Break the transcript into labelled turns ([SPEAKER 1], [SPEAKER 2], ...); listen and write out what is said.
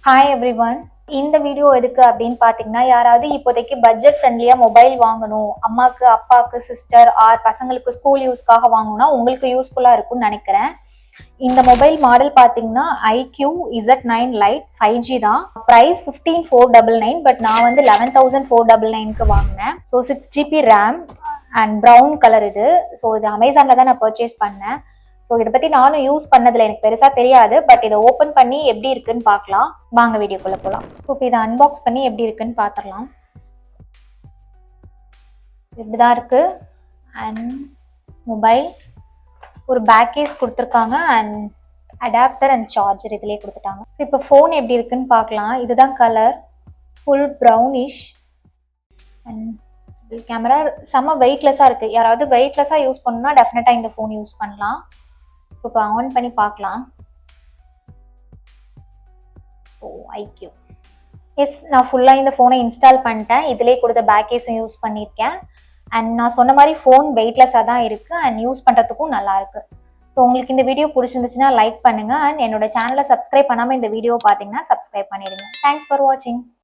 [SPEAKER 1] Hi everyone. இந்த video எதுக்கு அப்படின்னு பார்த்தீங்கன்னா, யாராவது இப்போதைக்கு பட்ஜெட் ஃப்ரெண்ட்லியாக மொபைல் வாங்கணும், அம்மாவுக்கு அப்பாவுக்கு சிஸ்டர் ஆர் பசங்களுக்கு ஸ்கூல் யூஸ்க்காக வாங்கணும்னா உங்களுக்கு யூஸ்ஃபுல்லாக இருக்கும்னு நினைக்கிறேன். இந்த மொபைல் மாடல் பார்த்தீங்கன்னா ஐக்யூ Z9 லைட் 5G தான். ப்ரைஸ் 15,499, பட் நான் வந்து 11,499க்கு வாங்கினேன். So 6GB RAM and brown colour இது. ஸோ இது அமேசானில் தான் நான் பர்ச்சேஸ் பண்ணேன். ஸோ இதை பற்றி நானும் யூஸ் பண்ணதில்லை, எனக்கு பெருசாக தெரியாது. பட் இதை ஓப்பன் பண்ணி எப்படி இருக்குன்னு பார்க்கலாம். வாங்க வீடியோக்குள்ளே போகலாம். ஸோ இப்போ இதை அன்பாக்ஸ் பண்ணி எப்படி இருக்குன்னு பார்த்துடலாம். இப்படிதான் இருக்கு. அண்ட் மொபைல் ஒரு பேக் கேஸ் கொடுத்துருக்காங்க அண்ட் அடாப்டர் அண்ட் சார்ஜர் இதிலே கொடுத்துட்டாங்க. ஸோ இப்போ ஃபோன் எப்படி இருக்குன்னு பார்க்கலாம். இதுதான் colour, full brownish and camera செம்ம வெயிட்லெஸ்ஸாக இருக்குது. யாராவது வெயிட்லெஸ்ஸாக யூஸ் பண்ணணும்னா டெஃபினட்டாக இந்த ஃபோன் யூஸ் பண்ணலாம். ஸோ இப்போ ஆன் பண்ணி பார்க்கலாம். ஓ ஐக்யூ. எஸ், நான் ஃபுல்லாக இந்த ஃபோனை இன்ஸ்டால் பண்ணிட்டேன். இதிலே கொடுத்த பேக் கேஸும் யூஸ் பண்ணியிருக்கேன். அண்ட் நான் சொன்ன மாதிரி ஃபோன் வெயிட்லெஸ்ஸாக தான் இருக்குது அண்ட் யூஸ் பண்ணுறதுக்கும் நல்லா இருக்குது. ஸோ உங்களுக்கு இந்த வீடியோ பிடிச்சிருந்துச்சுன்னா லைக் பண்ணுங்கள் அண்ட் என்னோட சேனலை சப்ஸ்கிரைப் பண்ணாமல் இந்த வீடியோ பார்த்தீங்கன்னா சப்ஸ்கிரைப் பண்ணிடுங்க. தேங்க்ஸ் ஃபார் வாட்சிங்.